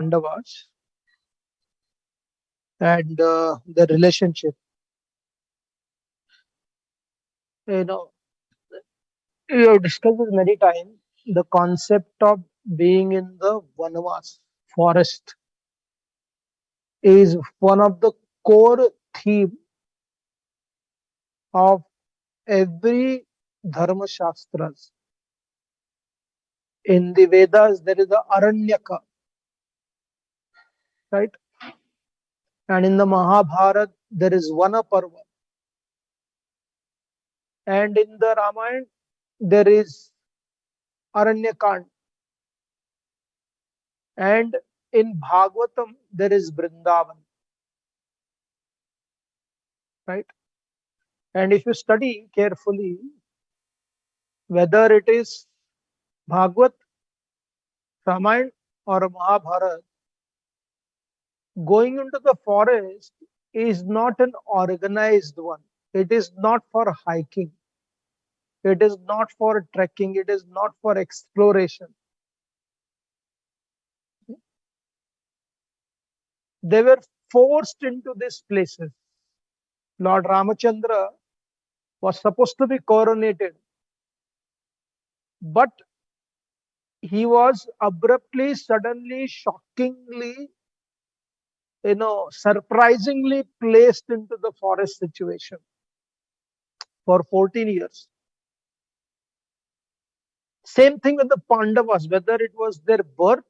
Pandavas and the relationship. You know, we have discussed this many times. The concept of being in the Vanavas forest is one of the core theme of every dharma shastras. In the Vedas, there is the Aranyaka, right? And in the Mahabharata, there is Vanaparva. And in the Ramayana, there is Aranyakand. And in Bhagavatam, there is Brindavan, right? And if you study carefully, whether it is Bhagavat, Ramayana, or Mahabharata, going into the forest is not an organized one. It is not for hiking. It is not for trekking. It is not for exploration. They were forced into these places. Lord Ramachandra was supposed to be coronated, but he was abruptly, suddenly, shockingly, surprisingly placed into the forest situation for 14 years. Same thing with the Pandavas, whether it was their birth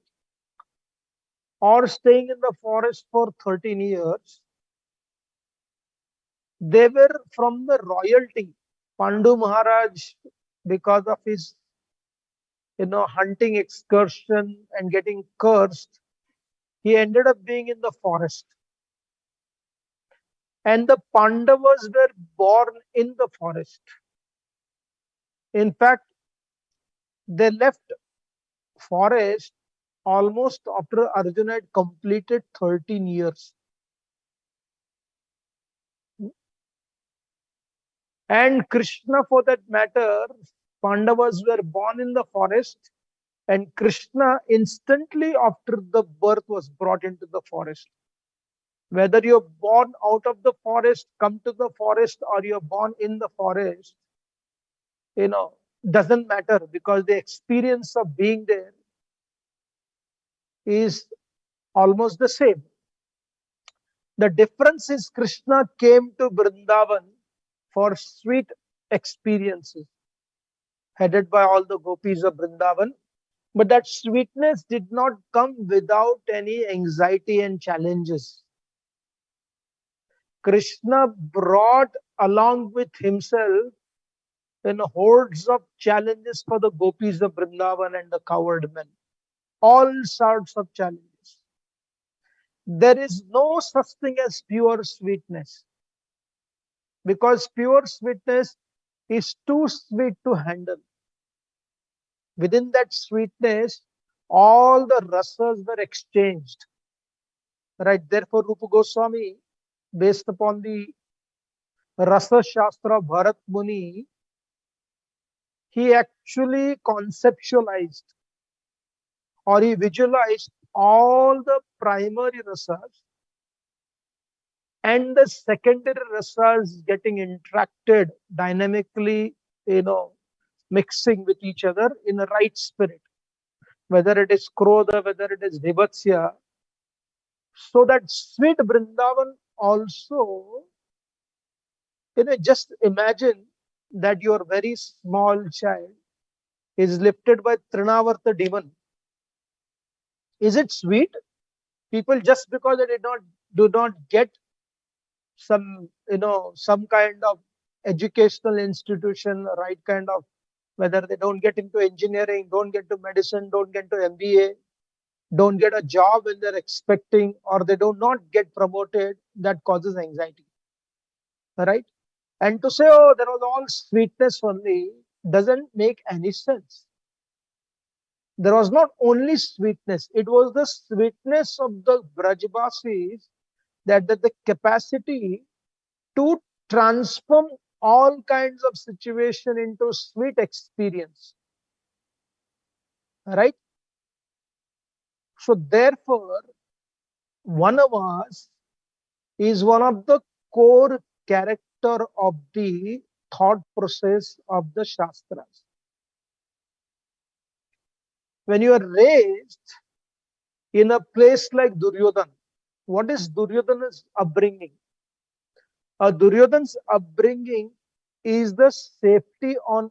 or staying in the forest for 13 years, they were from the royalty. Pandu Maharaj, because of his, hunting excursion and getting cursed, he ended up being in the forest. And the Pandavas were born in the forest. In fact, they left forest almost after Arjuna had completed 13 years. And Krishna, for that matter, Pandavas were born in the forest, and Krishna instantly after the birth was brought into the forest. Whether you're born out of the forest, come to the forest, or you're born in the forest, doesn't matter, because the experience of being there is almost the same. The difference is Krishna came to Brindavan for sweet experiences, headed by all the gopis of Brindavan. But that sweetness did not come without any anxiety and challenges. Krishna brought along with himself hordes of challenges for the gopis of Brindavan and the coward men. All sorts of challenges. There is no such thing as pure sweetness, because pure sweetness is too sweet to handle. Within that sweetness, all the rasas were exchanged. Right? Therefore, Rupa Goswami, based upon the Rasa Shastra of Bharat Muni, he actually conceptualized or he visualized all the primary rasas and the secondary rasas getting interacted dynamically, mixing with each other in a right spirit, whether it is Krodha, whether it is Vibhatsya, so that sweet Brindavan also, just imagine that your very small child is lifted by Trinavarta demon. Is it sweet? People, just because they do not get some kind of educational institution, right kind of, whether they don't get into engineering, don't get to medicine, don't get to MBA, don't get a job when they're expecting, or they do not get promoted, that causes anxiety, right? And to say, oh, there was all sweetness only, doesn't make any sense. There was not only sweetness, it was the sweetness of the Brajbasis that the capacity to transform all kinds of situation into sweet experience, right? So therefore, Vanavas is one of the core character of the thought process of the Shastras. When you are raised in a place like Duryodhana, what is Duryodhana's upbringing? Duryodhana's upbringing is the safety on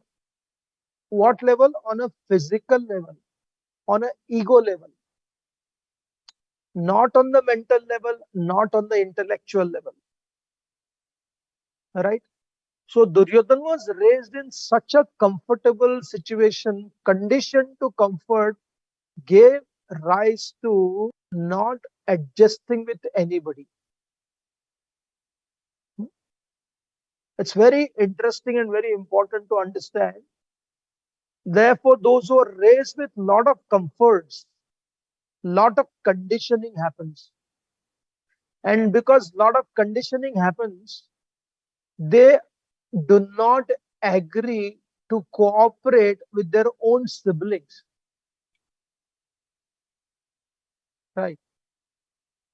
what level? On a physical level, on an ego level, not on the mental level, not on the intellectual level. Right? So Duryodhana was raised in such a comfortable situation, conditioned to comfort, gave rise to not adjusting with anybody. It's very interesting and very important to understand. Therefore, those who are raised with lot of comforts, lot of conditioning happens. And because lot of conditioning happens, they do not agree to cooperate with their own siblings. Right?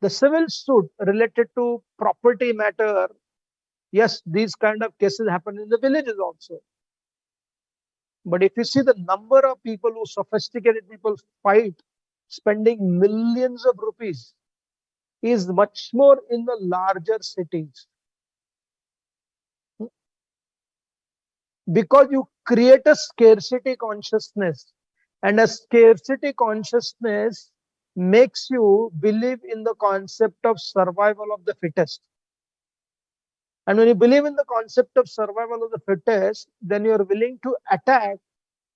The civil suit related to property matter, yes, these kind of cases happen in the villages also. But if you see the number of people who sophisticated people fight, spending millions of rupees, is much more in the larger cities. Because you create a scarcity consciousness, and a scarcity consciousness makes you believe in the concept of survival of the fittest. And when you believe in the concept of survival of the fittest, then you are willing to attack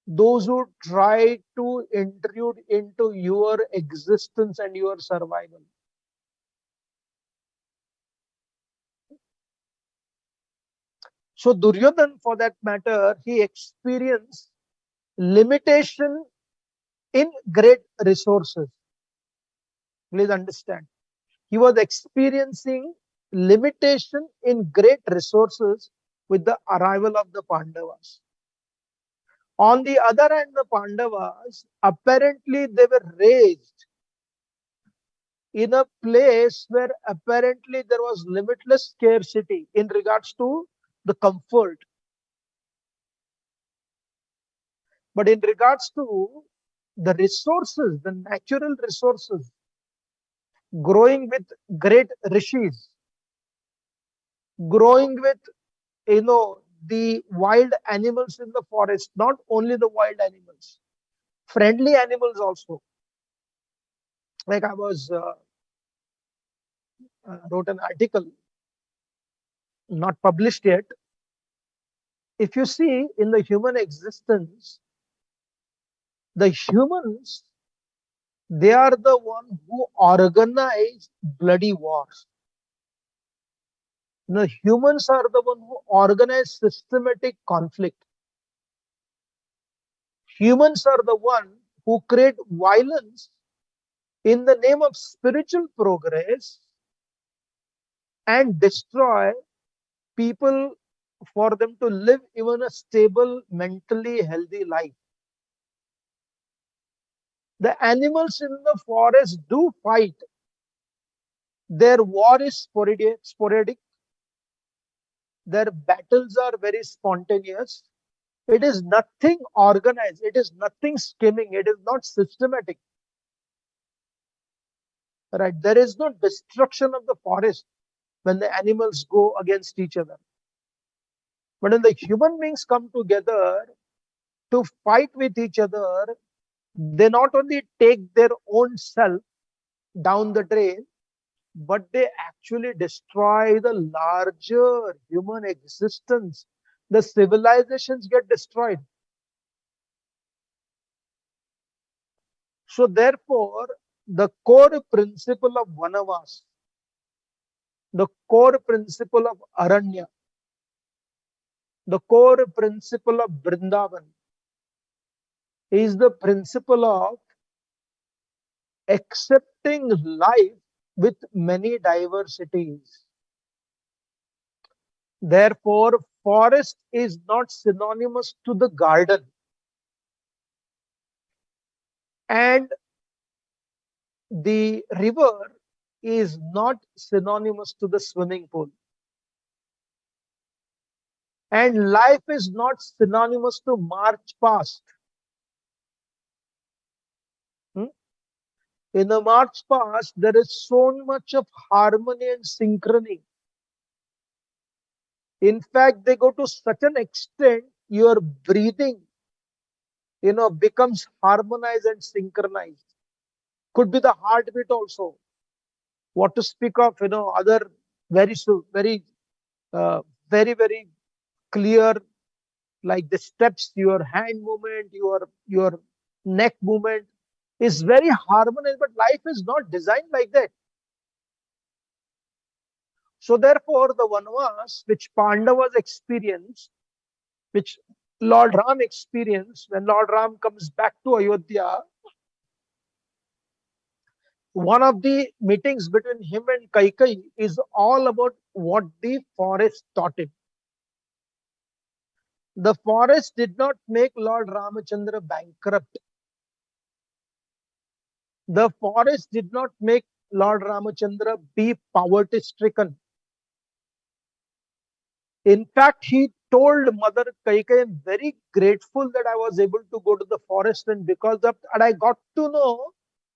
those who try to intrude into your existence and your survival. So Duryodhana, for that matter, he experienced limitation in great resources. Please understand. He was experiencing limitation in great resources with the arrival of the Pandavas. On the other hand, the Pandavas, apparently they were raised in a place where apparently there was limitless scarcity in regards to the comfort. But in regards to the resources, the natural resources, growing with great rishis, growing with, the wild animals in the forest, not only the wild animals, friendly animals also. Like I was wrote an article, not published yet. If you see in the human existence, the humans, they are the one who organize bloody wars. The humans are the one who organize systematic conflict. Humans are the one who create violence in the name of spiritual progress and destroy people for them to live even a stable, mentally healthy life. The animals in the forest do fight. Their war is sporadic. Their battles are very spontaneous. It is nothing organized. It is nothing skimming. It is not systematic. Right? There is no destruction of the forest when the animals go against each other. But when the human beings come together to fight with each other, they not only take their own self down the drain, but they actually destroy the larger human existence. The civilizations get destroyed. So therefore, the core principle of Vanavas, the core principle of Aranya, the core principle of Brindavan is the principle of accepting life with many diversities. Therefore, forest is not synonymous to the garden. And the river is not synonymous to the swimming pool. And life is not synonymous to march past. Hmm? In the march past, there is so much of harmony and synchrony. In fact, they go to such an extent, your breathing, becomes harmonized and synchronized. Could be the heartbeat also. What to speak of, other very, very, very clear, like the steps, your hand movement, your neck movement is very harmonious, but life is not designed like that. So therefore, the Vanavas which Pandavas experience, which Lord Ram experienced, when Lord Ram comes back to Ayodhya, one of the meetings between him and Kaikai is all about what the forest taught him. The forest did not make Lord Ramachandra bankrupt. The forest did not make Lord Ramachandra be poverty stricken. In fact, he told Mother Kaikai, I am very grateful that I was able to go to the forest, and because of that I got to know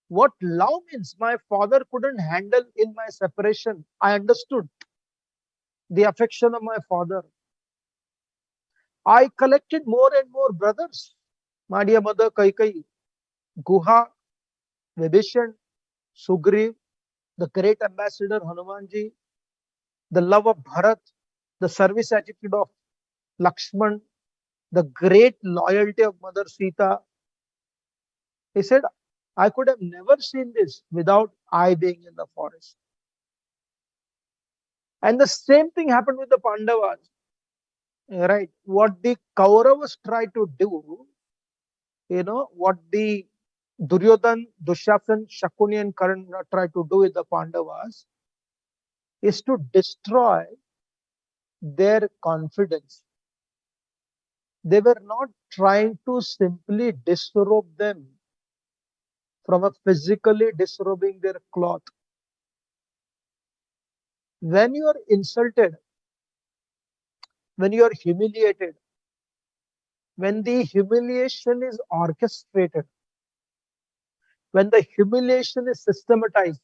what love means. My father couldn't handle in my separation. I understood the affection of my father. I collected more and more brothers. My dear Mother Kaikai, Guha, Vibhishan, Sugriv, the great ambassador Hanumanji, the love of Bharat, the service attitude of Lakshman, the great loyalty of Mother Sita. He said, I could have never seen this without I being in the forest. And the same thing happened with the Pandavas. Right? What the Kauravas tried to do, what the Duryodhana, Dushyasan, Shakuni and Karna tried to do with the Pandavas is to destroy their confidence. They were not trying to simply disrobe them from a physically disrobing their cloth. When you are insulted, when you are humiliated, when the humiliation is orchestrated, when the humiliation is systematized,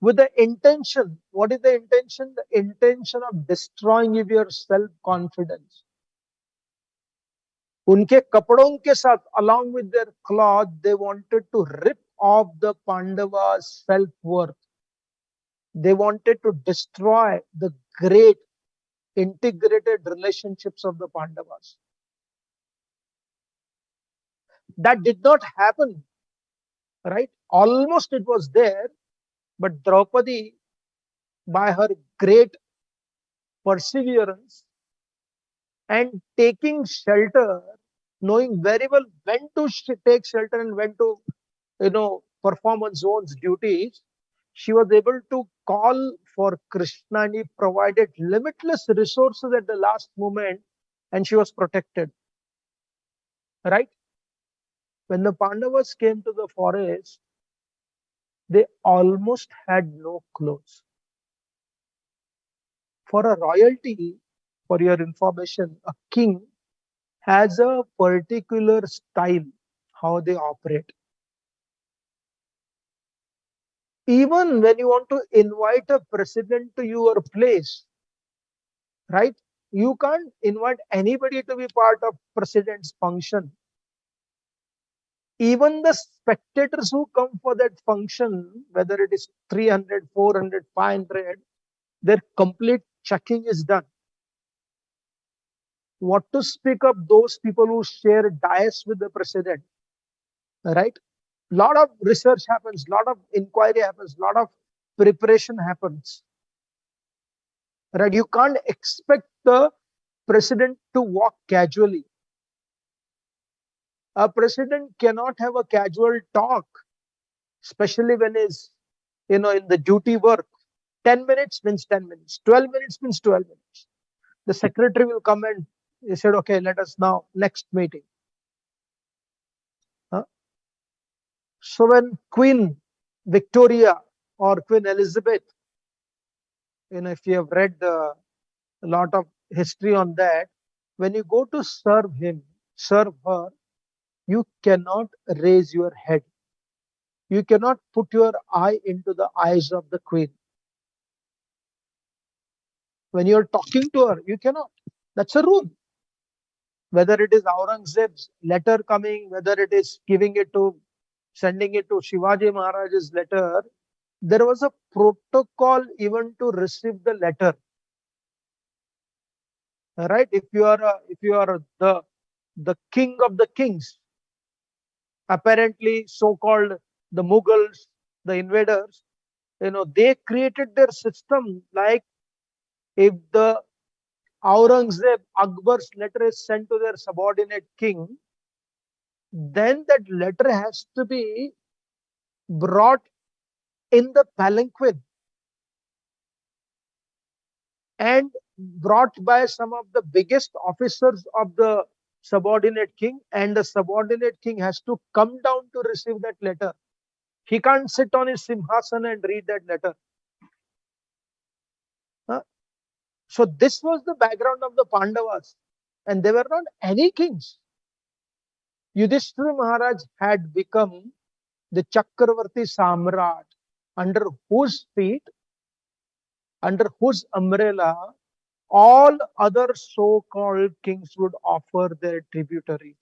with the intention, what is the intention? The intention of destroying your self-confidence. उनके कपड़ों के साथ, along with their cloth, they wanted to rip off the Pandavas' self-worth. They wanted to destroy the great integrated relationships of the Pandavas. That did not happen, right? Almost it was there, but Draupadi, by her great perseverance and taking shelter, knowing very well when to take shelter and when to, perform one's own duties, she was able to call for Krishna, and he provided limitless resources at the last moment, and she was protected. Right? When the Pandavas came to the forest, they almost had no clothes. For a royalty, for your information, a king has a particular style how they operate. Even when you want to invite a president to your place, right? You can't invite anybody to be part of president's function. Even the spectators who come for that function, whether it is 300, 400, 500, their complete checking is done. What to speak of those people who share dais with the president, right? Lot of research happens, lot of inquiry happens, lot of preparation happens, right? You can't expect the president to walk casually. A president cannot have a casual talk, especially when he's, in the duty work. 10 minutes means 10 minutes, 12 minutes means 12 minutes. The secretary will come and he said, okay, let us now next meeting. Huh? So when Queen Victoria or Queen Elizabeth, if you have read a lot of history on that, when you go to serve her, you cannot raise your head. You cannot put your eye into the eyes of the queen. When you're talking to her, you cannot. That's a rule. Whether it is Aurangzeb's letter coming, whether it is sending it to Shivaji Maharaj's letter, there was a protocol even to receive the letter. Right? If you are the king of the kings, apparently so-called the Mughals, the invaders, they created their system like if the Aurangzeb, Akbar's letter is sent to their subordinate king, then that letter has to be brought in the palanquin and brought by some of the biggest officers of the subordinate king, and the subordinate king has to come down to receive that letter. He can't sit on his simhasana and read that letter. So this was the background of the Pandavas, and they were not any kings. Yudhishthira Maharaj had become the Chakravarti Samrat, under whose feet, under whose umbrella, all other so-called kings would offer their tributaries.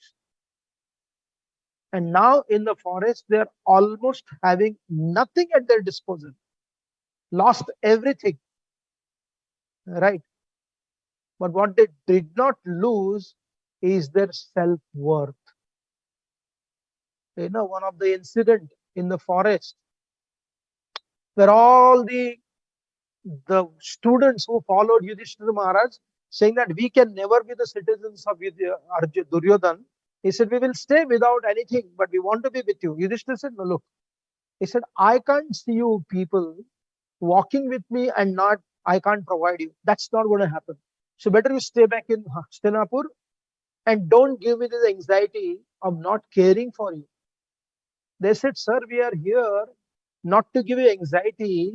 And now in the forest, they are almost having nothing at their disposal. Lost everything. Right? But what they did not lose is their self-worth. One of the incident in the forest where all the students who followed Yudhishthira Maharaj saying that we can never be the citizens of Duryodhana. He said, we will stay without anything, but we want to be with you. Yudhishthira said, no, look. He said, I can't see you people walking with me and I can't provide you. That's not going to happen. So better you stay back in Hastinapur and don't give me the anxiety of not caring for you. They said, sir, we are here not to give you anxiety,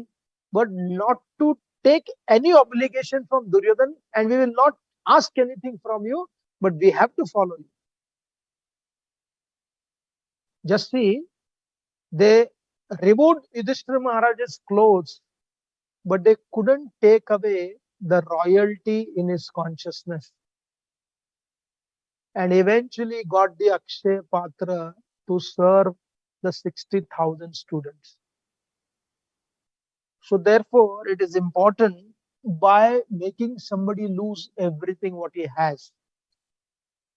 but not to take any obligation from Duryodhana, and we will not ask anything from you, but we have to follow you. Just see, they removed Yudhishthira Maharaj's clothes, but they couldn't take away the royalty in his consciousness. And eventually got the Akshay Patra to serve the 60,000 students. So therefore, it is important by making somebody lose everything what he has.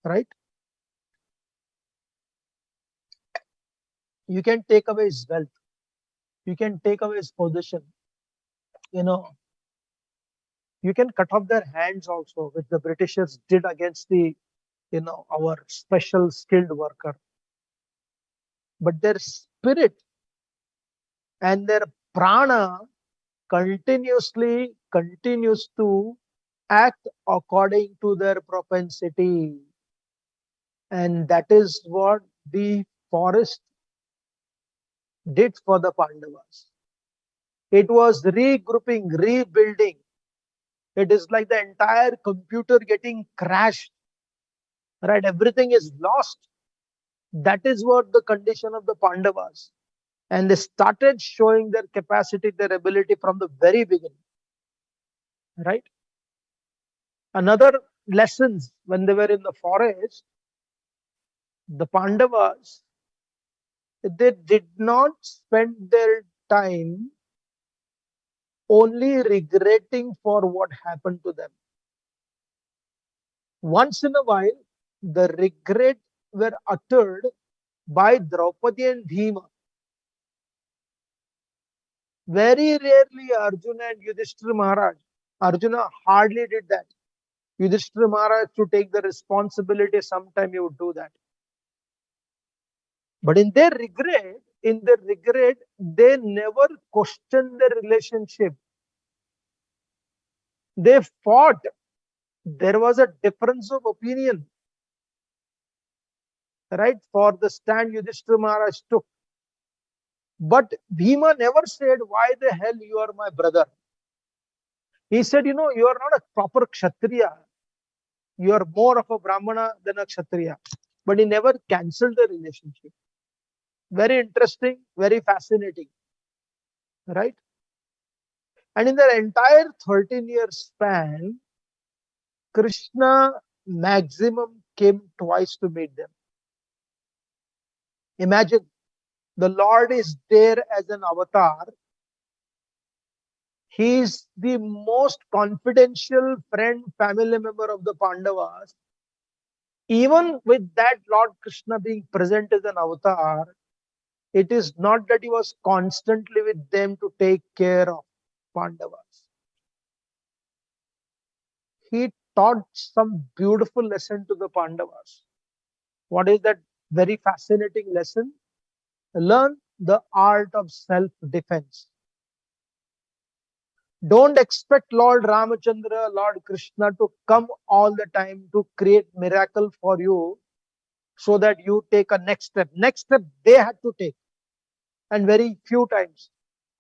Right? You can take away his wealth. You can take away his position. You can cut off their hands also, which the Britishers did against our special skilled worker. But their spirit and their prana continues to act according to their propensity. And that is what the forest did for the Pandavas. It was regrouping, rebuilding. It is like the entire computer getting crashed. Right? Everything is lost. That is what the condition of the Pandavas. And they started showing their capacity, their ability from the very beginning. Right? Another lessons when they were in the forest, the Pandavas, they did not spend their time only regretting for what happened to them. Once in a while, the regret were uttered by Draupadi and Bhima. Very rarely Arjuna and Yudhishthira Maharaj. Arjuna hardly did that. Yudhishthira Maharaj to take the responsibility, sometime he would do that. But in their regret, they never questioned their relationship. They fought. There was a difference of opinion. Right? For the stand Yudhishthira Maharaj took. But Bhima never said, why the hell you are my brother? He said, you are not a proper Kshatriya. You are more of a Brahmana than a Kshatriya. But he never cancelled the relationship. Very interesting, very fascinating, right? And in their entire 13-year span, Krishna maximum came twice to meet them. Imagine, the Lord is there as an avatar. He is the most confidential friend, family member of the Pandavas. Even with that Lord Krishna being present as an avatar, it is not that he was constantly with them to take care of Pandavas. He taught some beautiful lesson to the Pandavas. What is that very fascinating lesson? Learn the art of self-defense. Don't expect Lord Ramachandra, Lord Krishna to come all the time to create miracle for you so that you take a next step. Next step they had to take. And very few times.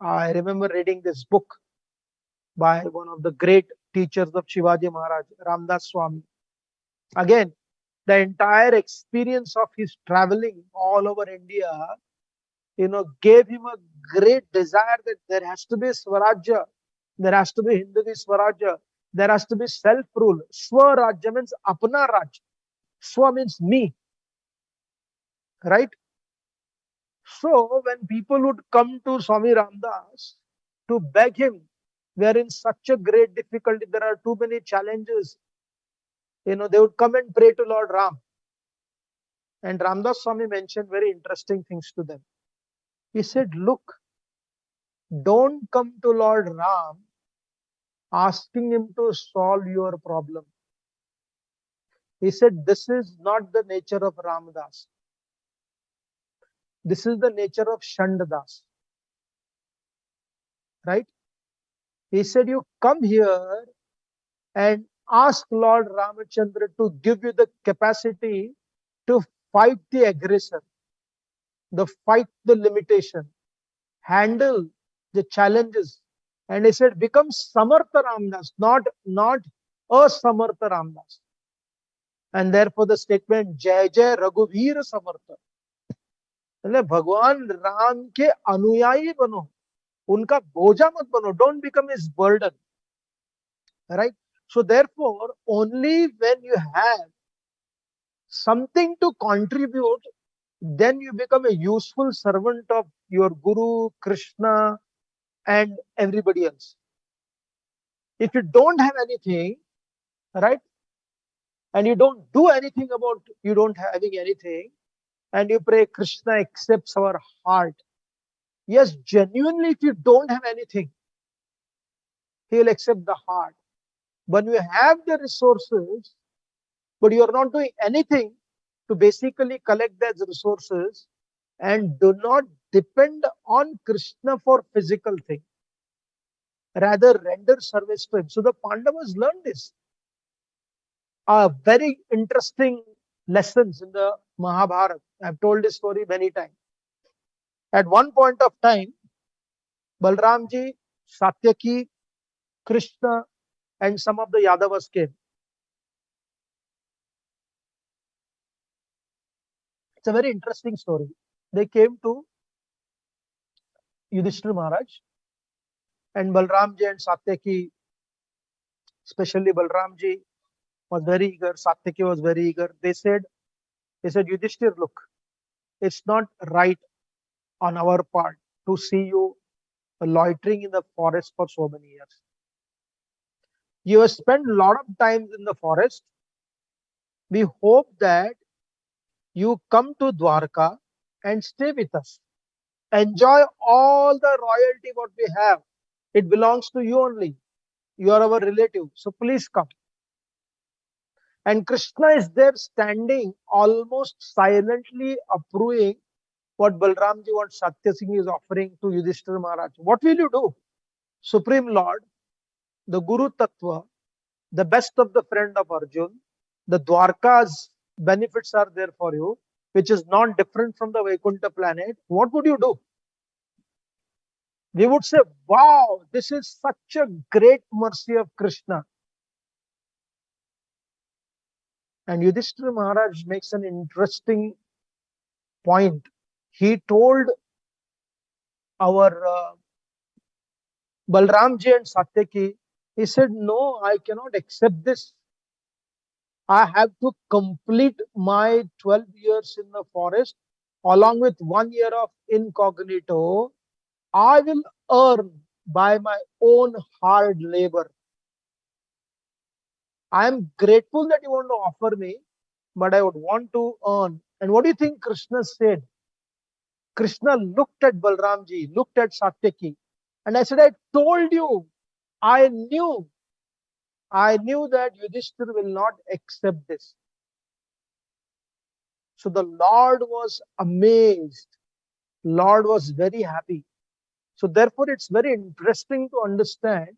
I remember reading this book by one of the great teachers of Shivaji Maharaj, Ramdas Swami. Again, the entire experience of his traveling all over India, gave him a great desire that there has to be Swarajya, there has to be Hindu Swarajya, there has to be self-rule. Swarajya means Apna Raj. Swa means me, right? So when people would come to Swami Ramdas to beg him, we are in such a great difficulty, there are too many challenges, they would come and pray to Lord Ram. And Ramdas Swami mentioned very interesting things to them. He said, look, don't come to Lord Ram asking him to solve your problem. He said, this is not the nature of Ramdas. This is the nature of Shandadas. Right? He said, you come here and ask Lord Ramachandra to give you the capacity to fight the aggressor, fight the limitation, handle the challenges. And he said, become Samartha Ramdas, not a Samartha Ramdas. And therefore the statement, Jai Jai Raghuveer Samartha. भगवान राम के अनुयायी बनो, उनका बोझा मत बनो. Don't become his burden. Right? So therefore, only when you have something to contribute, then you become a useful servant of your Guru, Krishna, and everybody else. If you don't have anything, right, and you don't do anything about you don't having anything, and you pray Krishna accepts our heart. Yes, genuinely, if you don't have anything, he will accept the heart. When you have the resources, but you are not doing anything to basically collect those resources, and do not depend on Krishna for physical thing, rather render service to him. So the Pandavas learned this. Very interesting lessons in the Mahabharata. I've told this story many times. At one point of time, Balramji, Satyaki, Krishna, and some of the Yadavas came. It's a very interesting story. They came to Yudhishthira Maharaj, and Balramji and Satyaki, especially Balramji, was very eager. Satyaki was very eager. They said, Yudhishthira, look, it's not right on our part to see you loitering in the forest for so many years. You have spent a lot of time in the forest. We hope that you come to Dwarka and stay with us. Enjoy all the royalty what we have. It belongs to you only. You are our relative. So please come. And Krishna is there standing almost silently approving what Balramji, what Satyasingh is offering to Yudhishthira Maharaj. What will you do? Supreme Lord, the Guru Tattva, the best of the friend of Arjun, the Dwarka's benefits are there for you, which is not different from the Vaikuntha planet. What would you do? we would say, wow, this is such a great mercy of Krishna. And Yudhishthira Maharaj makes an interesting point. He told our Balramji and Satyaki, he said, no, I cannot accept this. I have to complete my 12 years in the forest along with 1 year of incognito. I will earn by my own hard labor. I am grateful that you want to offer me, but I would want to earn. And what do you think Krishna said? Krishna looked at Balramji, looked at Satyaki, and I said, I told you, I knew that Yudhishthira will not accept this. So the Lord was amazed. Lord was very happy. So therefore, it's very interesting to understand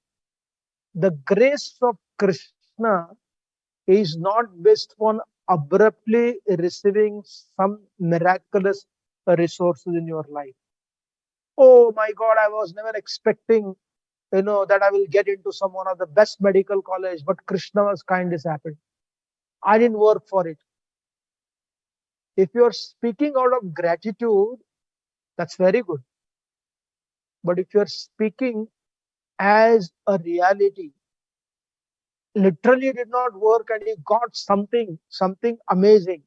the grace of Krishna is not based on abruptly receiving some miraculous resources in your life. Oh my God, I was never expecting, that I will get into some one of the best medical college, but Krishna was kind, this happened. I didn't work for it. If you're speaking out of gratitude, that's very good. But if you're speaking as a reality, literally did not work and he got something amazing,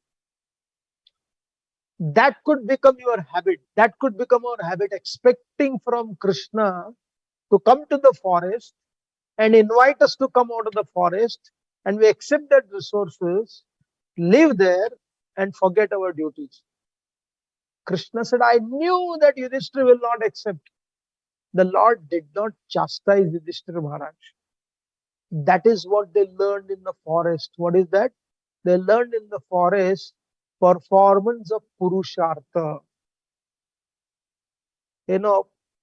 that could become your habit. That could become our habit, expecting from Krishna to come to the forest and invite us to come out of the forest, and we accept that resources, live there, and forget our duties. Krishna said, I knew that Yudhishthira will not accept. The Lord did not chastise Yudhishthira Maharaj. That is what they learned in the forest. What is that? They learned in the forest performance of Purushartha.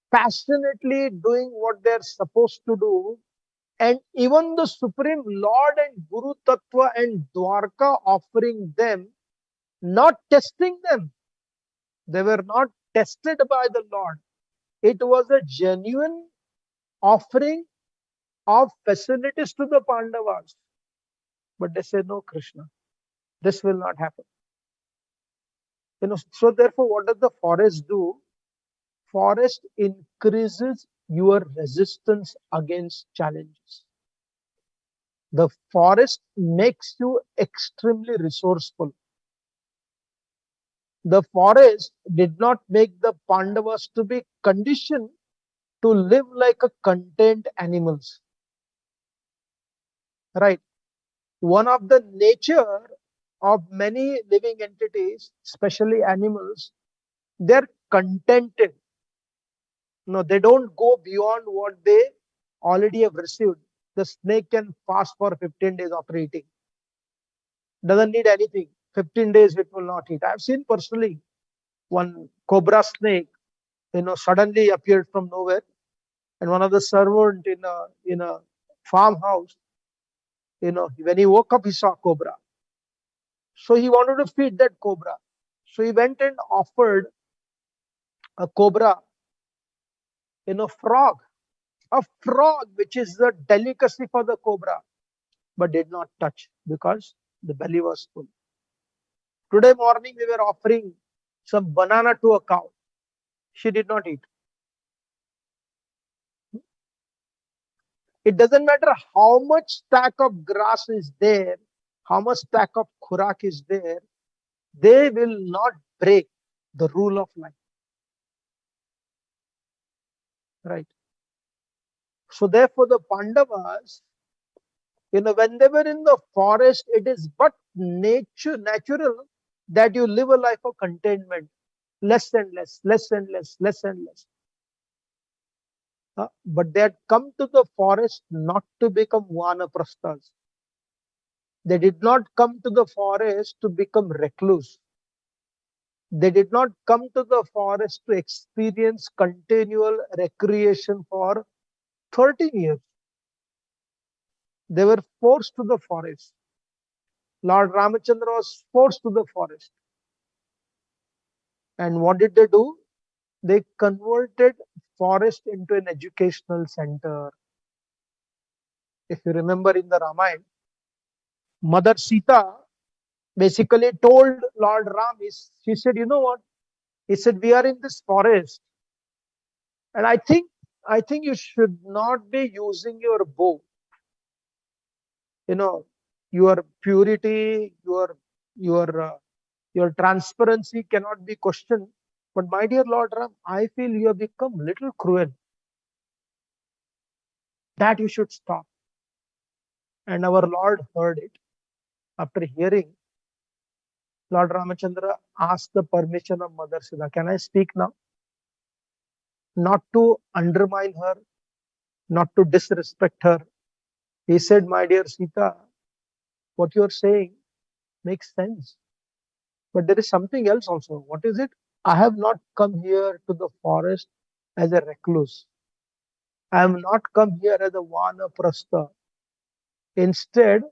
Passionately doing what they're supposed to do. And even the Supreme Lord and Guru Tattva and Dwarka offering them, not testing them. They were not tested by the Lord. It was a genuine offering of facilities to the Pandavas. But they said, no, Krishna, this will not happen. So therefore, what does the forest do? Forest increases your resistance against challenges. The forest makes you extremely resourceful. The forest did not make the Pandavas to be conditioned to live like a content animals. Right? One of the nature of many living entities, especially animals, they're contented. No, they don't go beyond what they already have received. The snake can fast for 15 days after eating. Doesn't need anything. 15 days it will not eat. I've seen personally one cobra snake, suddenly appeared from nowhere, and one of the servant in a farmhouse, when he woke up, he saw cobra. So he wanted to feed that cobra. So he went and offered a cobra, frog, which is the delicacy for the cobra, but did not touch because the belly was full. Today morning, we were offering some banana to a cow. She did not eat. It doesn't matter how much stack of grass is there, how much stack of khurak is there, they will not break the rule of life. Right? So therefore, the Pandavas, when they were in the forest, it is but natural that you live a life of contentment, less and less, less and less, less and less. But they had come to the forest not to become vanaprasthas. They did not come to the forest to become recluse. They did not come to the forest to experience continual recreation for 13 years. They were forced to the forest. Lord Ramachandra was forced to the forest. And what did they do? They converted forest into an educational center. If you remember in the Ramayana, Mother Sita basically told Lord Ram, she said, you know what? He said, we are in this forest, and I think you should not be using your bow. You know, your purity, your your transparency cannot be questioned. But my dear Lord Ram, I feel you have become little cruel. That you should stop. And our Lord heard it. After hearing, Lord Ramachandra asked the permission of Mother Sita. Can I speak now? Not to undermine her, not to disrespect her. He said, my dear Sita, what you are saying makes sense. But there is something else also. What is it? I have not come here to the forest as a recluse. I have not come here as a vanaprastha. Instead,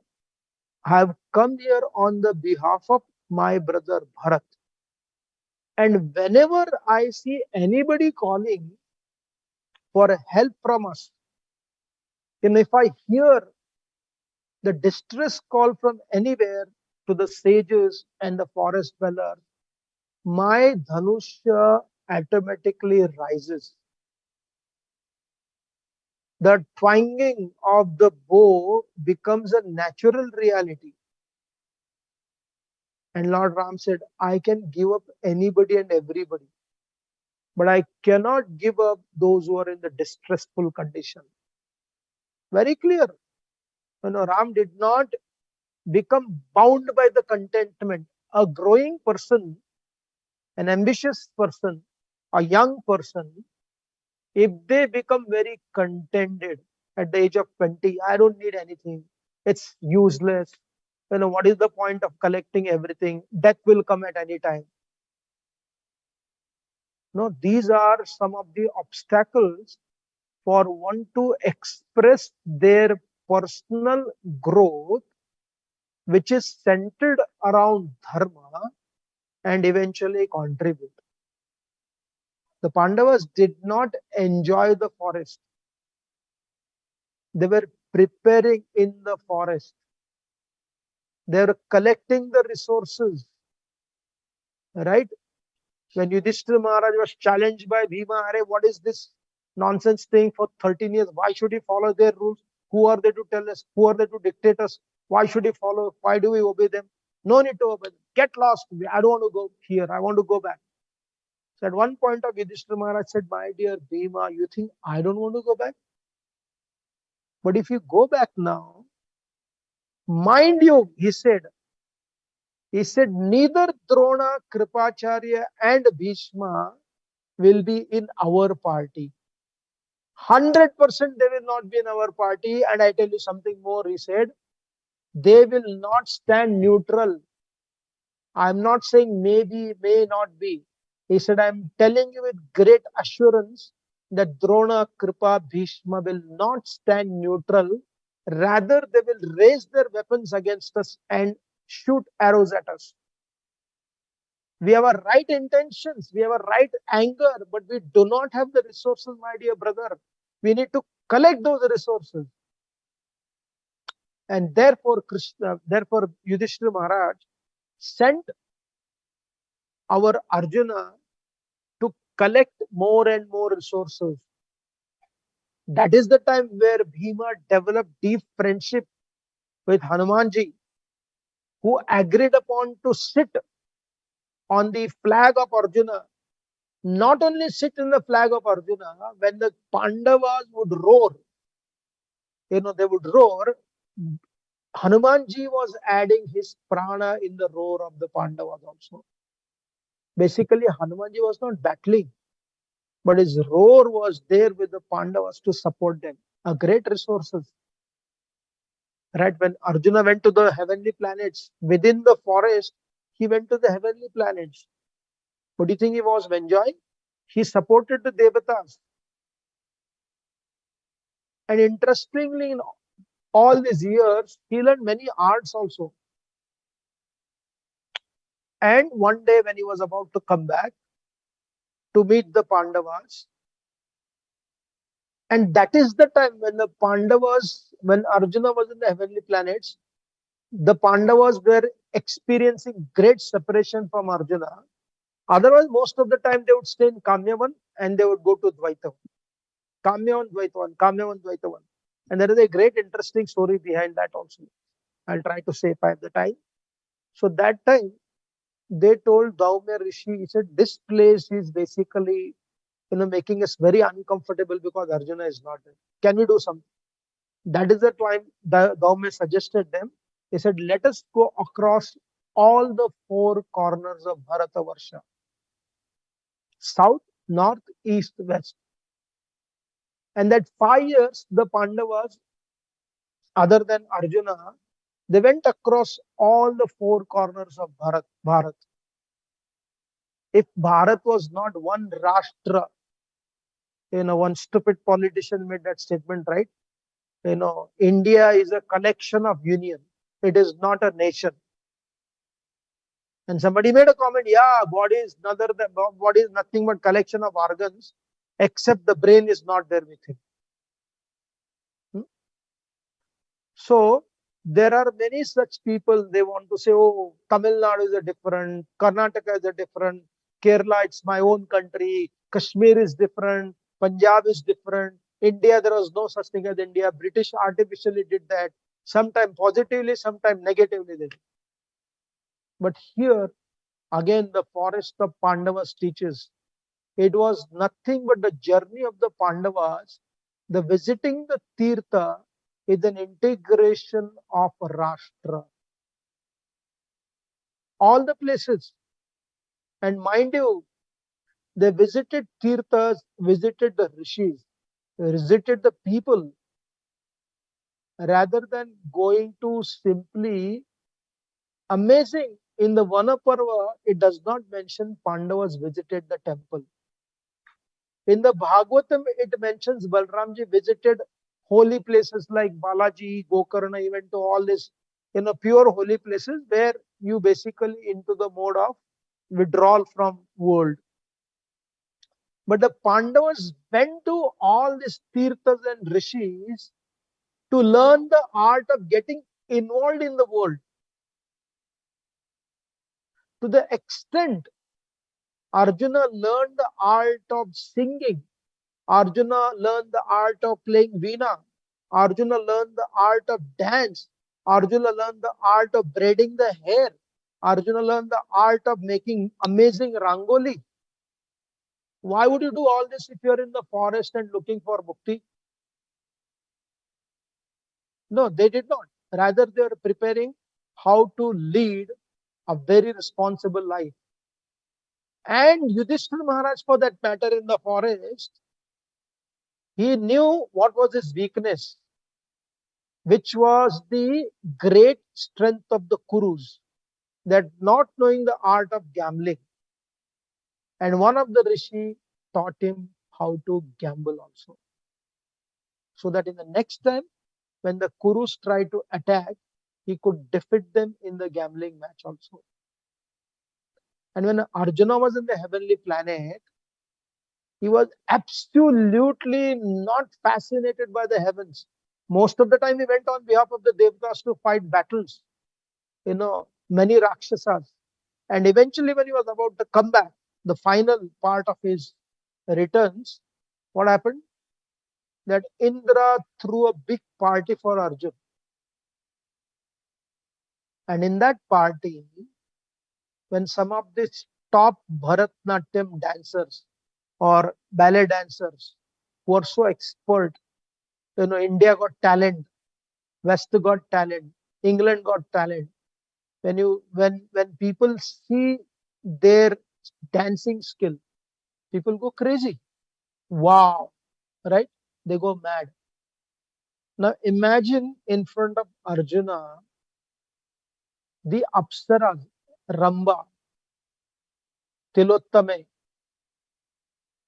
I have come here on the behalf of my brother Bharat. And whenever I see anybody calling for help from us, and if I hear the distress call from anywhere to the sages and the forest dwellers, my Dhanusha automatically rises. The twanging of the bow becomes a natural reality. And Lord Ram said, I can give up anybody and everybody, but I cannot give up those who are in the distressful condition. Very clear. Ram did not become bound by the contentment. A growing person, an ambitious person, a young person, if they become very contented at the age of 20, I don't need anything. It's useless. What is the point of collecting everything? Death will come at any time. No, these are some of the obstacles for one to express their personal growth, which is centered around dharma and eventually contribute. The Pandavas did not enjoy the forest. They were preparing in the forest. They were collecting the resources. Right? When Yudhishthira Maharaj was challenged by Bhima, what is this nonsense thing for 13 years? Why should he follow their rules? Who are they to tell us? Who are they to dictate us? Why should he follow? Why do we obey them? No need to obey them. Get lost. I don't want to go here. I want to go back. So at one point of Yudhishthira Maharaj said, my dear Bhima, you think I don't want to go back? But if you go back now, mind you, he said, neither Drona, Kripacharya and Bhishma will be in our party. 100% they will not be in our party. And I tell you something more, he said, they will not stand neutral. I'm not saying maybe, may not be. He said, I'm telling you with great assurance that Drona, Kripa, Bhishma will not stand neutral. Rather, they will raise their weapons against us and shoot arrows at us. We have a right intentions, we have a right anger, but we do not have the resources, my dear brother. We need to collect those resources. And therefore, Yudhishthira Maharaj sent our Arjuna to collect more and more resources. That is the time where Bhima developed deep friendship with Hanumanji, who agreed upon to sit on the flag of Arjuna. Not only sit in the flag of Arjuna, when the Pandavas would roar, they would roar, Hanumanji was adding his prana in the roar of the Pandavas also. Basically, Hanumanji was not battling, but his roar was there with the Pandavas to support them. A great resources. Right? When Arjuna went to the heavenly planets, within the forest, he went to the heavenly planets. What do you think he was enjoying? He supported the Devatas. And interestingly, in all these years, he learned many arts also. And one day when he was about to come back, to meet the Pandavas. And that is the time when the Pandavas, when Arjuna was in the heavenly planets, the Pandavas were experiencing great separation from Arjuna. Otherwise, most of the time they would stay in Kamyavan and they would go to Dvaitavan. Kamyavan, Dvaitavan, Kamyavan, Dvaitavan. And there is a great interesting story behind that also. I'll try to say if I have the time. So that time, they told Daumya Rishi, he said, this place is basically, making us very uncomfortable because Arjuna is not there. Can we do something? That is the time Daumya suggested them. He said, let us go across all the four corners of Bharatavarsha. South, north, east, west. And that 5 years, the Pandavas, other than Arjuna, they went across all the four corners of Bharat. If Bharat was not one Rashtra, one stupid politician made that statement, right? India is a collection of union. It is not a nation. And somebody made a comment, yeah, body is nothing but collection of organs, except the brain is not there with him. So there are many such people, they want to say, oh, Tamil Nadu is a different, Karnataka is a different, Kerala, it's my own country, Kashmir is different, Punjab is different, India, there was no such thing as India. British artificially did that, sometime positively, sometime negatively they did. But here, again, the forest of Pandavas teaches, it was nothing but the journey of the Pandavas, the visiting the Tirtha is an integration of Rashtra. All the places. And mind you, they visited Tirthas, visited the Rishis, visited the people, rather than going to simply amazing. In the Vanaparva, it does not mention Pandavas visited the temple. In the Bhagavatam, it mentions Balramji visited holy places like Balaji, Gokarna, he went to all this, pure holy places where you basically into the mode of withdrawal from world. But the Pandavas went to all these Tirthas and Rishis to learn the art of getting involved in the world. To the extent Arjuna learned the art of singing, Arjuna learned the art of playing veena, Arjuna learned the art of dance, Arjuna learned the art of braiding the hair, Arjuna learned the art of making amazing rangoli. Why would you do all this if you're in the forest and looking for mukti? No, they did not. Rather, they were preparing how to lead a very responsible life. And Yudhishthira Maharaj, for that matter, in the forest, he knew what was his weakness, which was the great strength of the Kurus, that not knowing the art of gambling. And one of the Rishi taught him how to gamble also. So that in the next time, when the Kurus tried to attack, he could defeat them in the gambling match also. And when Arjuna was in the heavenly planet, he was absolutely not fascinated by the heavens. Most of the time he went on behalf of the Devatas to fight battles, many Rakshasas. And eventually when he was about to come back, the final part of his returns, what happened? That Indra threw a big party for Arjuna. And in that party, when some of these top Bharatnatyam dancers or ballet dancers who are so expert, India got talent, West got talent, England got talent. When people see their dancing skill, people go crazy. Wow, right? They go mad. Now imagine in front of Arjuna, the Apsaras, Ramba, Tilottame,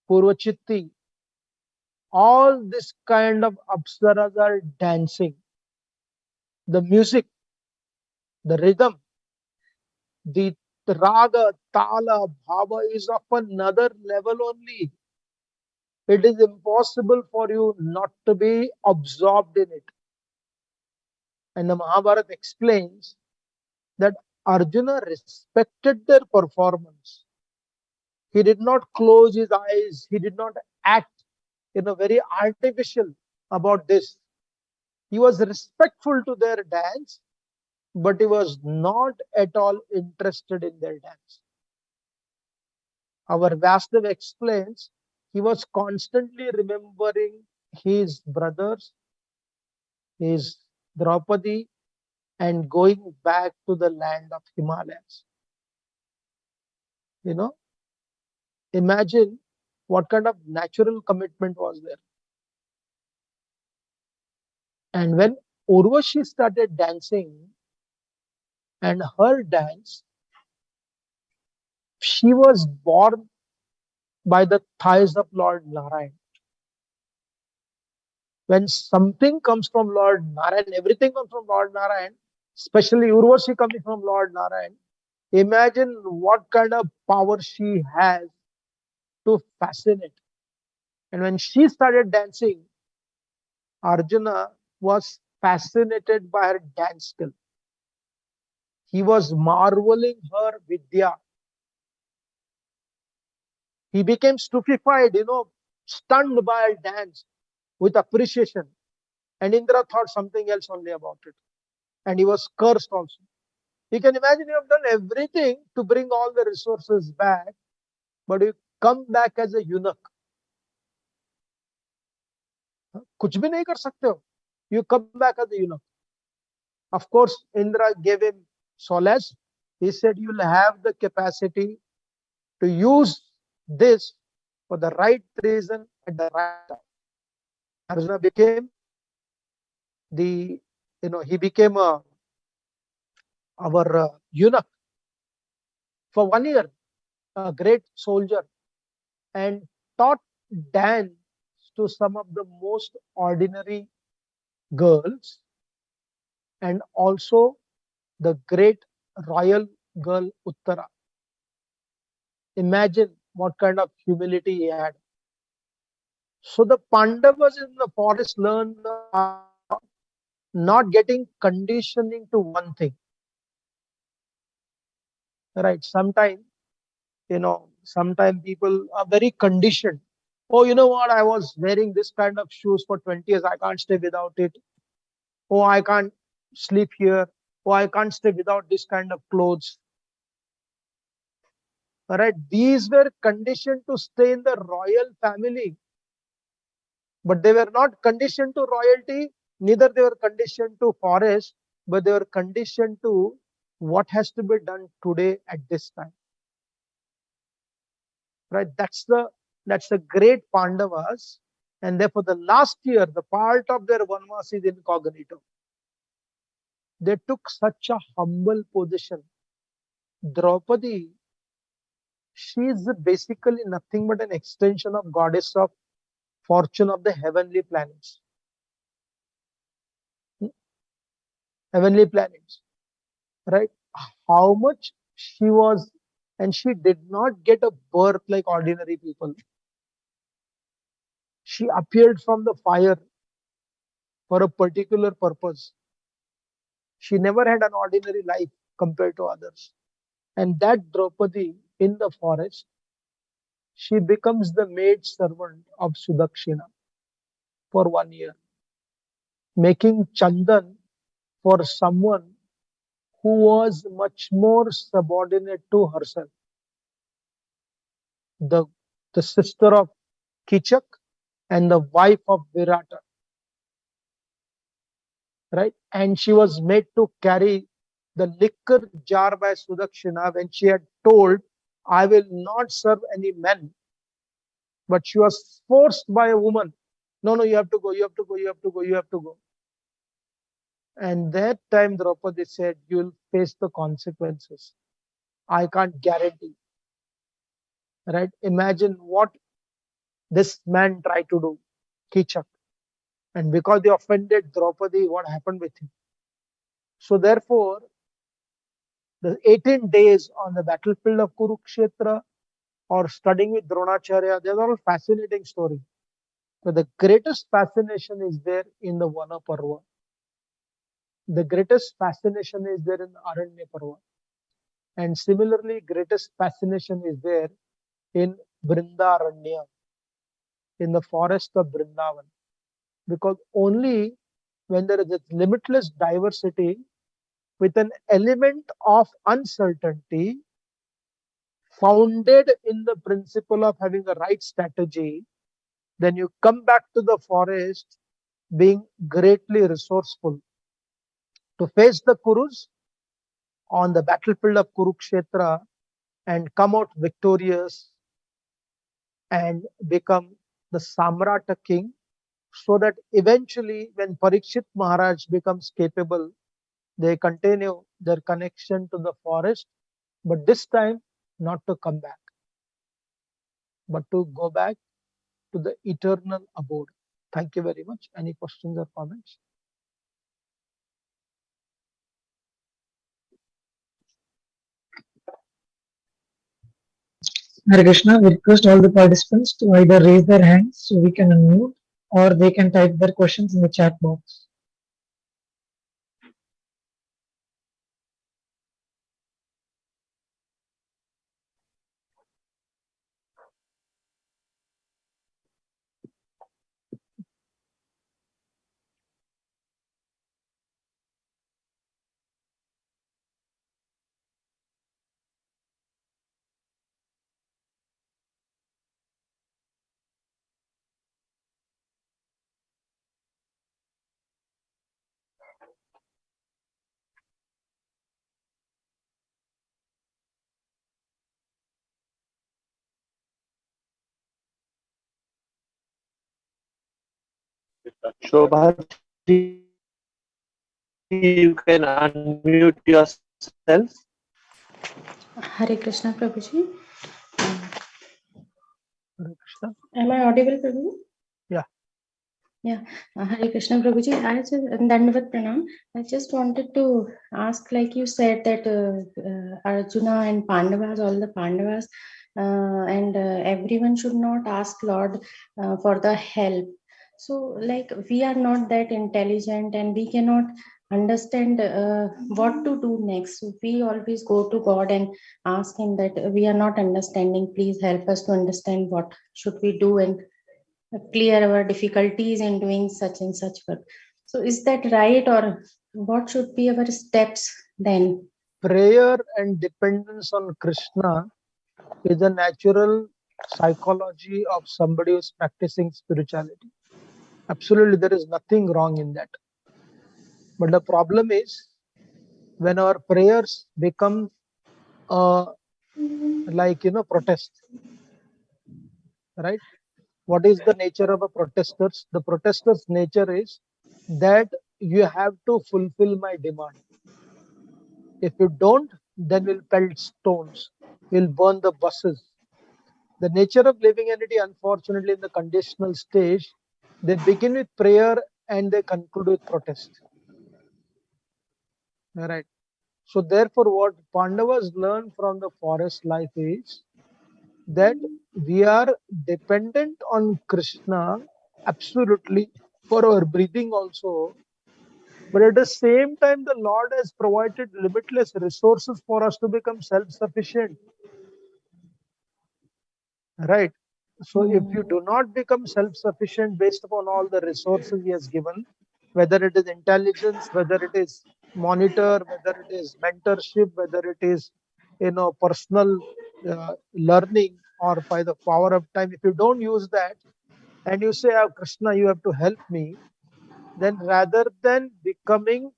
Purvachitti, all this kind of Apsaras are dancing. The music, the rhythm, the raga, tala, bhava is of another level only. It is impossible for you not to be absorbed in it. And the Mahabharata explains that Arjuna respected their performance. He did not close his eyes. He did not act very artificial about this. He was respectful to their dance, but he was not at all interested in their dance. Our Vasudev explains he was constantly remembering his brothers, his Draupadi, and going back to the land of Himalayas. Imagine what kind of natural commitment was there. And when Urvashi started dancing, and her dance, she was born by the thighs of Lord Narayan. When something comes from Lord Narayan, everything comes from Lord Narayan, especially Urvashi coming from Lord Narayan, imagine what kind of power she has to fascinate. And when she started dancing, Arjuna was fascinated by her dance skill. He was marveling her vidya. He became stupefied, stunned by her dance with appreciation. And Indra thought something else only about it. And he was cursed also. You can imagine you have done everything to bring all the resources back, but you come back as a eunuch. कुछ भी नहीं कर सकते हो. You come back as a eunuch. Of course, Indra gave him solace. He said, you'll have the capacity to use this for the right reason at the right time. Arjuna became he became our eunuch for 1 year, a great soldier, and taught dance to some of the most ordinary girls, and also the great royal girl Uttara. Imagine what kind of humility he had. So the Pandavas in the forest learned not getting conditioning to one thing. Right? Sometimes people are very conditioned. Oh, you know what? I was wearing this kind of shoes for 20 years. I can't stay without it. Oh, I can't sleep here. Oh, I can't stay without this kind of clothes. All right. These were conditioned to stay in the royal family. But they were not conditioned to royalty. Neither they were conditioned to forest, but they were conditioned to what has to be done today at this time. Right? That's the great Pandavas. And therefore, the last year, the part of their Vanavasa is incognito. They took such a humble position. Draupadi, she is basically nothing but an extension of goddess of fortune of the heavenly planets. Heavenly planets. Right? How much she was, and she did not get a birth like ordinary people. She appeared from the fire for a particular purpose. She never had an ordinary life compared to others. And that Draupadi in the forest, she becomes the maid servant of Sudakshina for 1 year, making Chandan for someone who was much more subordinate to herself. The sister of Kichak and the wife of Virata. Right? And she was made to carry the liquor jar by Sudakshina when she had told, I will not serve any men. But she was forced by a woman. No, you have to go, you have to go, you have to go, you have to go. And that time Draupadi said, you will face the consequences. I can't guarantee. Right? Imagine what this man tried to do, Kichak. And because they offended Draupadi, what happened with him? So therefore, The 18 days on the battlefield of Kurukshetra or studying with Dronacharya, they're all fascinating stories. But the greatest fascination is there in the Vana Parva. The greatest fascination is there in Aranya Parva. And similarly, greatest fascination is there in Brindaranya, in the forest of Brindavan. Because only when there is a limitless diversity with an element of uncertainty founded in the principle of having a right strategy, then you come back to the forest being greatly resourceful to face the Kurus on the battlefield of Kurukshetra and come out victorious and become the Samrata king, so that eventually when Parikshit Maharaj becomes capable, they continue their connection to the forest, but this time not to come back, but to go back to the eternal abode. Thank you very much. Any questions or comments? Hare Krishna, we request all the participants to either raise their hands so we can unmute, or they can type their questions in the chat box. Shobha, you can unmute yourself. Hare Krishna, Prabhuji. Hare Krishna. Am I audible, Prabhuji? Yeah. Yeah. Hare Krishna, Prabhuji. Dandavat Pranam. I just wanted to ask, like you said, that Arjuna and Pandavas, all the Pandavas, and everyone should not ask Lord for the help. So, like, we are not that intelligent and we cannot understand what to do next. So we always go to God and ask Him that we are not understanding. Please help us to understand what should we do and clear our difficulties in doing such and such work. So is that right, or what should be our steps then? Prayer and dependence on Krishna is a natural psychology of somebody who's practicing spirituality. Absolutely, there is nothing wrong in that. But the problem is when our prayers become protest, right? What is the nature of a protesters? The protester's nature is that you have to fulfill my demand. If you don't, then we'll pelt stones, we'll burn the buses. The nature of living entity, unfortunately, in the conditional stage, they begin with prayer and they conclude with protest. All right. So therefore, what Pandavas learn from the forest life is that we are dependent on Krishna absolutely for our breathing also. But at the same time, the Lord has provided limitless resources for us to become self-sufficient. Right. So if you do not become self-sufficient based upon all the resources He has given, whether it is intelligence, whether it is monitor, whether it is mentorship, whether it is personal learning, or by the power of time, if you don't use that and you say, oh, Krishna, you have to help me, then rather than becoming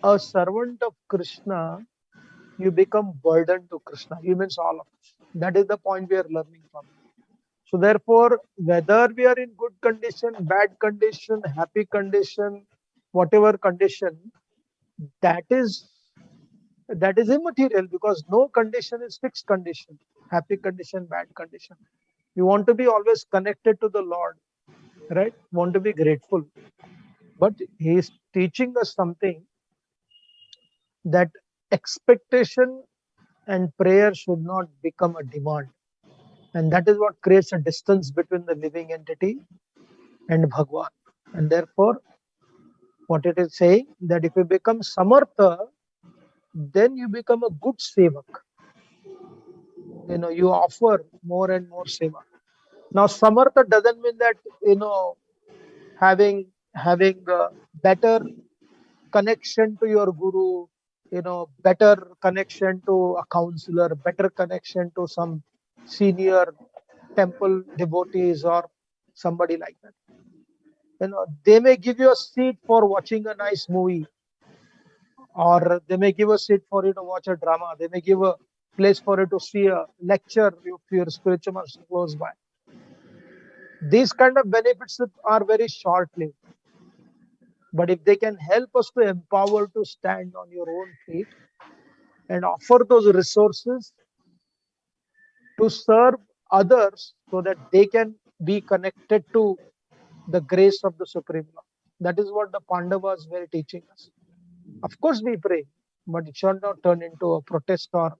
a servant of Krishna, you become burdened to Krishna. You means all of us. That is the point we are learning from. So therefore, whether we are in good condition, bad condition, happy condition, whatever condition, that is immaterial, because no condition is fixed condition. Happy condition, bad condition. You want to be always connected to the Lord, right? Want to be grateful. But He is teaching us something, that expectation and prayer should not become a demand. And that is what creates a distance between the living entity and Bhagwan. And therefore, what it is saying, that if you become Samartha, then you become a good sevak. You offer more and more seva. Now, Samartha doesn't mean that, having a better connection to your guru, better connection to a counselor, better connection to some senior temple devotees or somebody like that. They may give you a seat for watching a nice movie, or they may give a seat for you to watch a drama. They may give a place for you to see a lecture if your spiritual master close by. These kind of benefits are very short-lived. But if they can help us to empower to stand on your own feet and offer those resources to serve others so that they can be connected to the grace of the Supreme Lord. That is what the Pandavas were teaching us. Of course we pray, but it should not turn into a protest or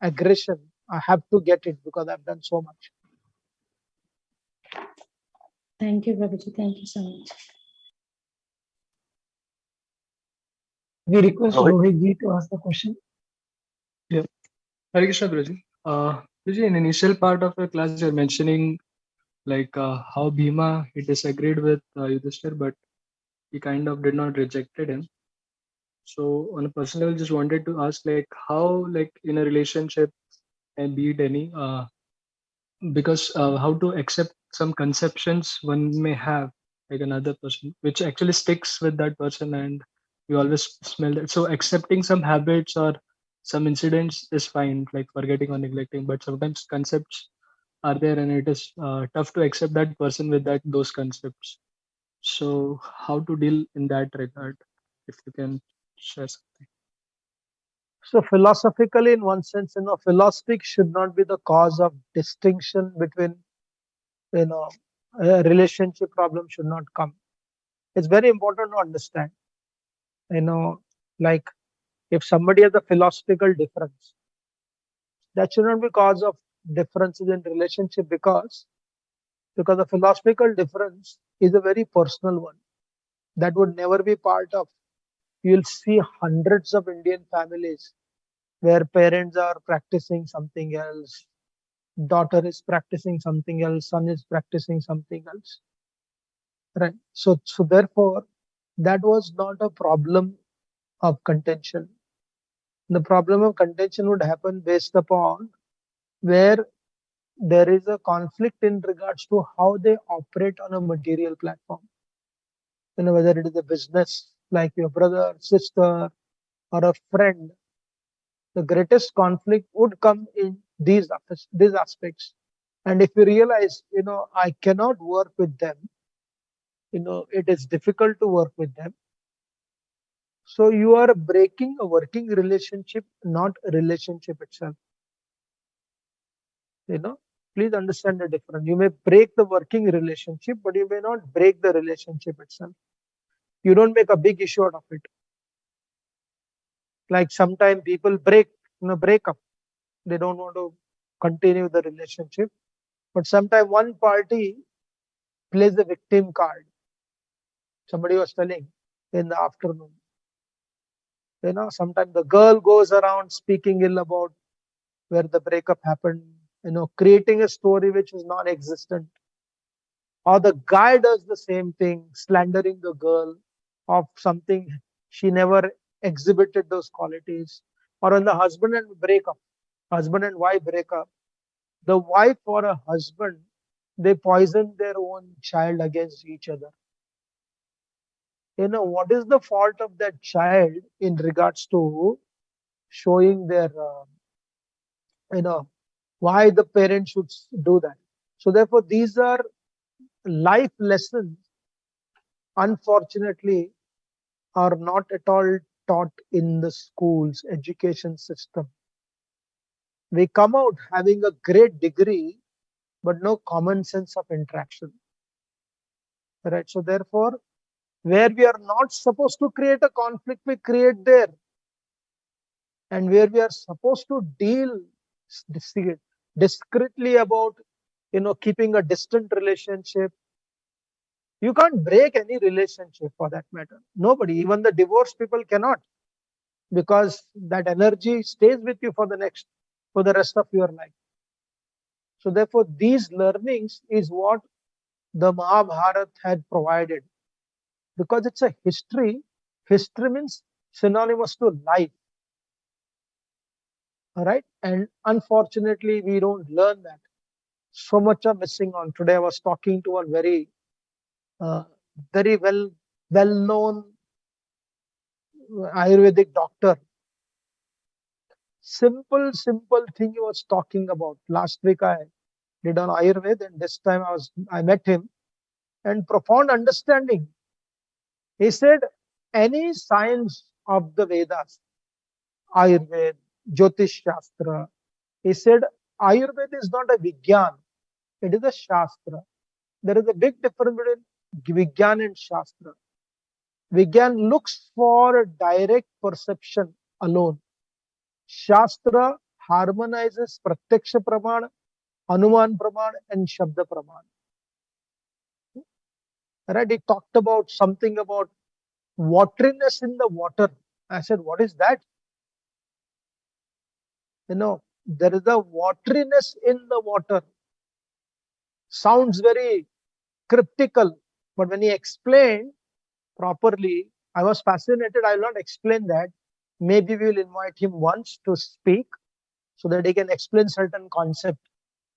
aggression. I have to get it because I've done so much. Thank you, Prabhuji. Thank you so much. We request Rohit? Rohit ji to ask the question. Hare Krishna, Guruji. Guruji, in initial part of your class, you're mentioning like how Bhima he disagreed with Yudhishthir, but he kind of did not rejected him. So on a personal level, just wanted to ask like how like in a relationship and be it any because how to accept some conceptions one may have like another person, which actually sticks with that person and you always smell that. So accepting some habits or some incidents is fine, like forgetting or neglecting, but sometimes concepts are there and it is tough to accept that person with those concepts. So how to deal in that regard, if you can share something. So philosophically, in one sense, philosophy should not be the cause of distinction between, a relationship problem should not come. It's very important to understand, like if somebody has a philosophical difference, that should not be cause of differences in relationship because the philosophical difference is a very personal one that would never be part of. You'll see hundreds of Indian families where parents are practicing something else, daughter is practicing something else, son is practicing something else, right? So therefore, that was not a problem of contention. The problem of contention would happen based upon where there is a conflict in regards to how they operate on a material platform. Whether it is a business like your brother, sister, or a friend, the greatest conflict would come in these aspects. And if you realize, I cannot work with them, it is difficult to work with them. So you are breaking a working relationship, not a relationship itself. Please understand the difference. You may break the working relationship, but you may not break the relationship itself. You don't make a big issue out of it. Like sometimes people break up. They don't want to continue the relationship. But sometimes one party plays the victim card. Somebody was telling in the afternoon. Sometimes the girl goes around speaking ill about where the breakup happened, creating a story which is non-existent. Or the guy does the same thing, slandering the girl of something she never exhibited those qualities. Or when the husband and wife break up, the wife or a husband, they poison their own child against each other. What is the fault of that child in regards to showing their, why the parent should do that? So therefore, these are life lessons, unfortunately, are not at all taught in the schools, education system. We come out having a great degree, but no common sense of interaction. Right? So therefore, where we are not supposed to create a conflict, we create there. and where we are supposed to deal discreetly about, keeping a distant relationship. You can't break any relationship for that matter. Nobody, even the divorced people cannot, because that energy stays with you for the rest of your life. So therefore, these learnings is what the Mahabharata had provided, because it's a history. History means synonymous to life. All right. And unfortunately, we don't learn that. So much are missing on. Today, I was talking to a uh, very well-known Ayurvedic doctor. Simple thing he was talking about. Last week I did on Ayurveda, and this time I met him, and profound understanding. He said, any science of the Vedas, Ayurveda, Jyotish Shastra, he said, Ayurveda is not a Vigyan, it is a Shastra. There is a big difference between Vigyan and Shastra. Vigyan looks for direct perception alone. Shastra harmonizes Pratyaksha Praman, Anuman Praman, and Shabda Praman. Right? He talked about something about wateriness in the water. I said, what is that? There is a wateriness in the water. Sounds very cryptical, but when he explained properly, I was fascinated. I will not explain that. Maybe we will invite him once to speak so that he can explain certain concept.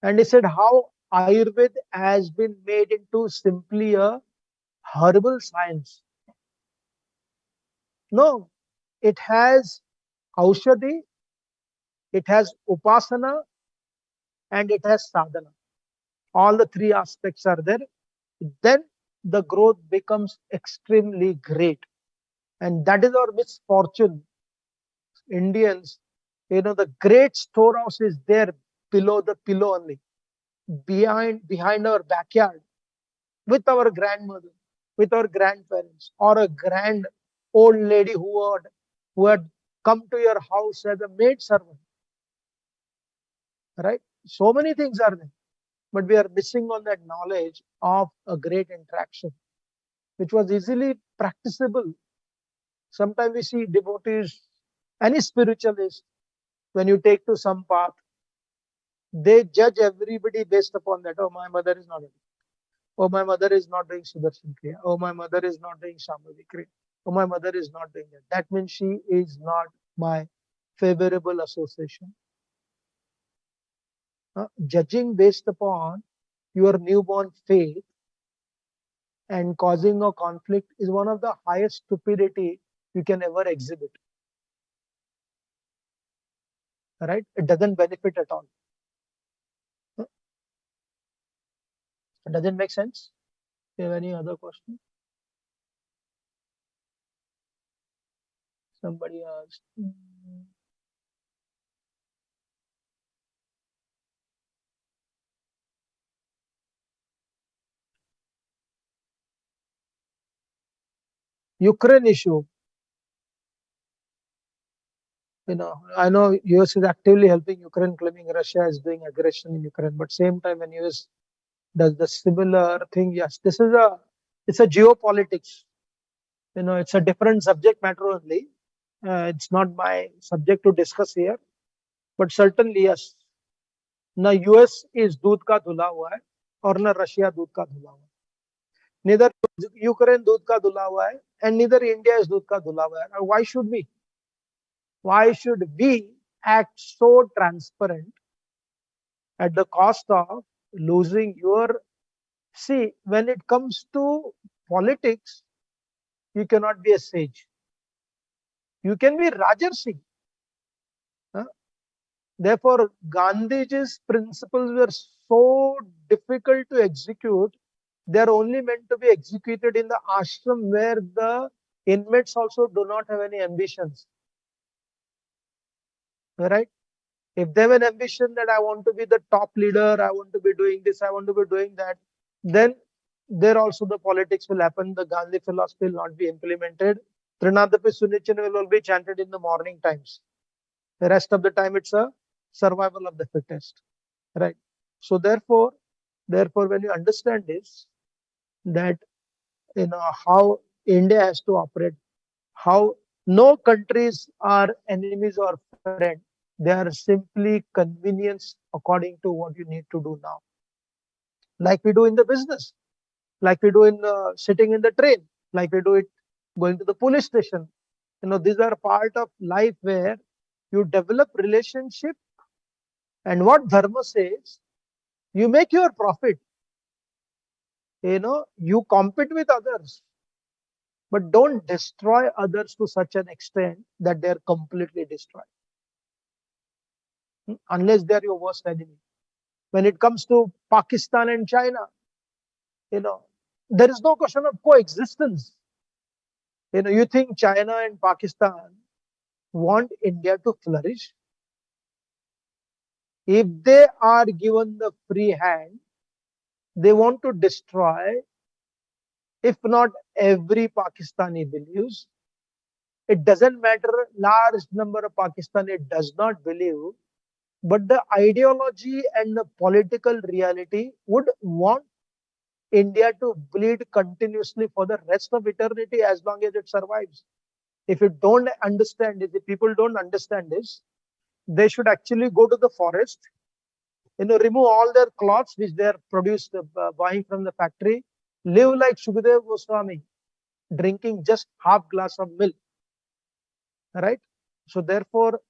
And he said how Ayurveda has been made into simply a herbal science. No, it has Aushadhi, it has Upasana, and it has Sadhana. All the three aspects are there. Then the growth becomes extremely great. And that is our misfortune. Indians, the great storehouse is there below the pillow only, behind our backyard, with our grandmother, with our grandparents, or a grand old lady who had come to your house as a maid servant. Right? So many things are there, but we are missing on that knowledge of a great interaction, which was easily practicable. Sometimes we see devotees, any spiritualist, when you take to some path, they judge everybody based upon that. Oh, my mother is not. Oh, my mother is not doing Sudarshan Kriya. Oh, my mother is not doing Shambhavi Kriya. Oh, my mother is not doing that. That means she is not my favorable association. Judging based upon your newborn faith and causing a conflict is one of the highest stupidity you can ever exhibit. Right? It doesn't benefit at all. Does it make sense? Do you have any other question? Somebody asked. Ukraine issue. I know US is actively helping Ukraine, claiming Russia is doing aggression in Ukraine. But same time, when US does the similar thing, yes, it's a geopolitics. It's a different subject matter only. It's not my subject to discuss here. But certainly, yes. Na US is दूध का धुला हुआ है और ना Russia दूध का धुला हुआ है. Neither Ukraine दूध का धुला हुआ है and neither India is दूध का धुला हुआ है. Why should we? Why should we act so transparent at the cost of losing your... See, when it comes to politics, you cannot be a sage. You can be Rajarsi. Therefore, Gandhiji's principles were so difficult to execute. They are only meant to be executed in the ashram where the inmates also do not have any ambitions. Right? If they have an ambition that I want to be the top leader, I want to be doing this, I want to be doing that, then there also the politics will happen. The Gandhi philosophy will not be implemented. Trinadapi Sunichan will be chanted in the morning times. The rest of the time it's a survival of the fittest, right? So therefore when you understand this, that how India has to operate, how no countries are enemies or friend, they are simply convenience according to what you need to do now, like we do in the business, like we do in sitting in the train, like we do it going to the police station. These are part of life where you develop relationship, and what dharma says, you make your profit. You compete with others, but don't destroy others to such an extent that they're completely destroyed, unless they're your worst enemy. When it comes to Pakistan and China, there is no question of coexistence. You think China and Pakistan want India to flourish? If they are given the free hand, they want to destroy, if not every Pakistani believes. It doesn't matter, large number of Pakistani does not believe, but the ideology and the political reality would want India to bleed continuously for the rest of eternity as long as it survives. If you don't understand this, if people don't understand this, they should actually go to the forest, remove all their cloths which they are produced, buying from the factory, live like Shukadeva Goswami, drinking just half glass of milk, right? So therefore,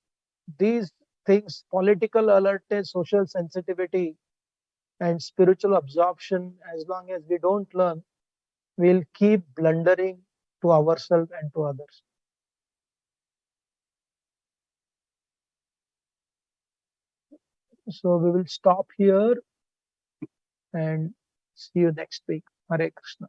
these things, political alertness, social sensitivity, and spiritual absorption, as long as we don't learn, we'll keep blundering to ourselves and to others. So we will stop here and see you next week. Hare Krishna.